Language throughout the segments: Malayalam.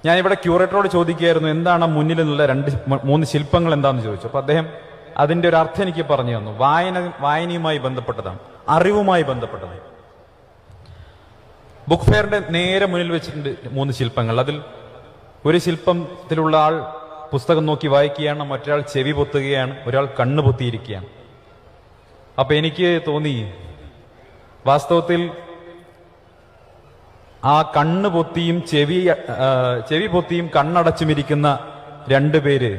ഞാനിവിടെ ക്യൂറേറ്ററോട് ചോദിക്കുകയായിരുന്നു എന്താണ് മുന്നിൽ നിന്നുള്ള 2-3 ശില്പങ്ങൾ എന്താണെന്ന് ചോദിച്ചു. അപ്പൊ അദ്ദേഹം അതിന്റെ ഒരു അർത്ഥം എനിക്ക് പറഞ്ഞു തന്നു. വായനയുമായി ബന്ധപ്പെട്ടതാണ്, അറിവുമായി ബന്ധപ്പെട്ടതാണ്. ബുക്ക് ഫെയറിന്റെ നേരെ മുന്നിൽ വെച്ചിട്ടുണ്ട് 3 ശില്പങ്ങൾ. അതിൽ ഒരു ശില്പത്തിലുള്ള ആൾ പുസ്തകം നോക്കി വായിക്കുകയാണ്, മറ്റൊരാൾ ചെവി പൊത്തുകയാണ്, ഒരാൾ കണ്ണ് പൊത്തിയിരിക്കുകയാണ്. അപ്പൊ എനിക്ക് തോന്നി വാസ്തവത്തിൽ ആ കണ്ണ് പൊത്തിയും ചെവി പൊത്തിയും കണ്ണടച്ചുമിരിക്കുന്ന 2 പേര്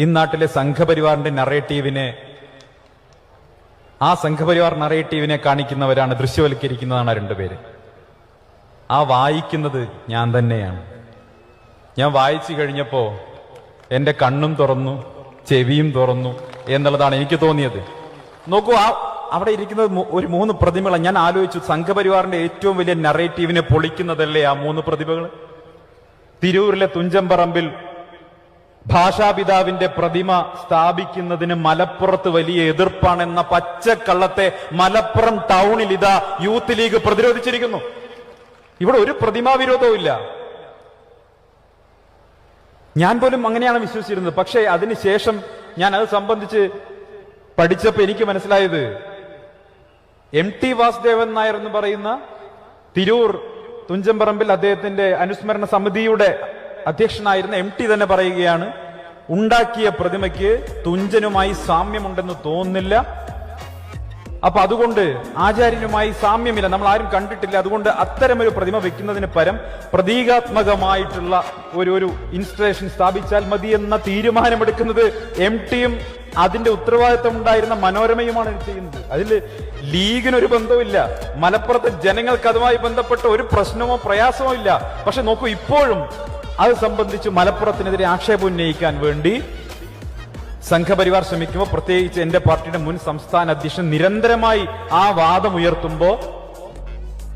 ഈ നാട്ടിലെ സംഘപരിവാറിന്റെ നറേറ്റീവിനെ, ആ സംഘപരിവാർ നറേറ്റീവിനെ കാണിക്കുന്നവരാണ്, ദൃശ്യവൽക്കരിക്കുന്നതാണ് 2 പേര്. ആ വായിക്കുന്നത് ഞാൻ തന്നെയാണ്. ഞാൻ വായിച്ചു കഴിഞ്ഞപ്പോ എന്റെ കണ്ണും തുറന്നു, ചെവിയും തുറന്നു എന്നുള്ളതാണ് എനിക്ക് തോന്നിയത്. നോക്കൂ, അവിടെ ഇരിക്കുന്നത് ഒരു 3 പ്രതിമകൾ. ഞാൻ ആലോചിച്ചു, സംഘപരിവാറിന്റെ ഏറ്റവും വലിയ നറേറ്റീവിനെ പൊളിക്കുന്നതല്ലേ ആ 3 പ്രതിമകൾ? തിരൂരിലെ തുഞ്ചംപറമ്പിൽ ഭാഷാപിതാവിന്റെ പ്രതിമ സ്ഥാപിക്കുന്നതിന് മലപ്പുറത്ത് വലിയ എതിർപ്പാണെന്ന പച്ചക്കള്ളത്തെ മലപ്പുറം ടൗണിൽ ഇതാ യൂത്ത് ലീഗ് പ്രതിരോധിച്ചിരിക്കുന്നു. ഇവിടെ ഒരു പ്രതിമാ വിരോധവും ഇല്ല. ഞാൻ പോലും അങ്ങനെയാണ് വിശ്വസിച്ചിരുന്നത്. പക്ഷേ അതിനുശേഷം ഞാൻ അത് സംബന്ധിച്ച് പഠിച്ചപ്പോൾ എനിക്ക് മനസ്സിലായത്, MT വാസുദേവൻ നായർ എന്ന് പറയുന്ന തിരൂർ തുഞ്ചംപറമ്പിൽ അദ്ദേഹത്തിന്റെ അനുസ്മരണ സമിതിയുടെ അധ്യക്ഷനായിരുന്ന MT തന്നെ പറയുകയാണ്, ഉണ്ടാക്കിയ പ്രതിമയ്ക്ക് തുഞ്ചനുമായി സാമ്യമുണ്ടെന്ന് തോന്നുന്നില്ല. അപ്പൊ അതുകൊണ്ട് ആചാര്യനുമായി സാമ്യമില്ല, നമ്മൾ ആരും കണ്ടിട്ടില്ല. അതുകൊണ്ട് അത്തരമൊരു പ്രതിമ വെക്കുന്നതിന് പരം പ്രതീകാത്മകമായിട്ടുള്ള ഒരു ഇൻസ്റ്റലേഷൻ സ്ഥാപിച്ചാൽ മതി എന്ന തീരുമാനമെടുക്കുന്നത് MTയും അതിന്റെ ഉത്തരവാദിത്വം ഉണ്ടായിരുന്ന മനോരമയുമാണ് ചെയ്യുന്നത്. അതിൽ ലീഗിനൊരു ബന്ധവുമില്ല. മലപ്പുറത്തെ ജനങ്ങൾക്ക് അതുമായി ബന്ധപ്പെട്ട ഒരു പ്രശ്നമോ പ്രയാസമോ ഇല്ല. പക്ഷെ നോക്കൂ, ഇപ്പോഴും അത് സംബന്ധിച്ച് മലപ്പുറത്തിനെതിരെ ആക്ഷേപം ഉന്നയിക്കാൻ വേണ്ടി സംഘപരിവാർ ശ്രമിക്കുമ്പോൾ, പ്രത്യേകിച്ച് എന്റെ പാർട്ടിയുടെ മുൻ സംസ്ഥാന അധ്യക്ഷൻ നിരന്തരമായി ആ വാദം ഉയർത്തുമ്പോൾ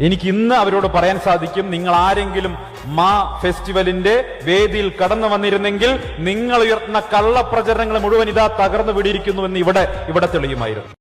എനിക്ക് ഇന്ന് അവരോട് പറയാൻ സാധിക്കും, നിങ്ങൾ ആരെങ്കിലും മാ ഫെസ്റ്റിവലിന്റെ വേദിയിൽ കടന്നു വന്നിരുന്നെങ്കിൽ നിങ്ങൾ ഉയർത്തുന്ന കള്ളപ്രചരണങ്ങൾ മുഴുവൻ ഇതാ തകർന്നു വിടിയിരിക്കുന്നുവെന്ന് ഇവിടെ തെളിയുമായിരുന്നു.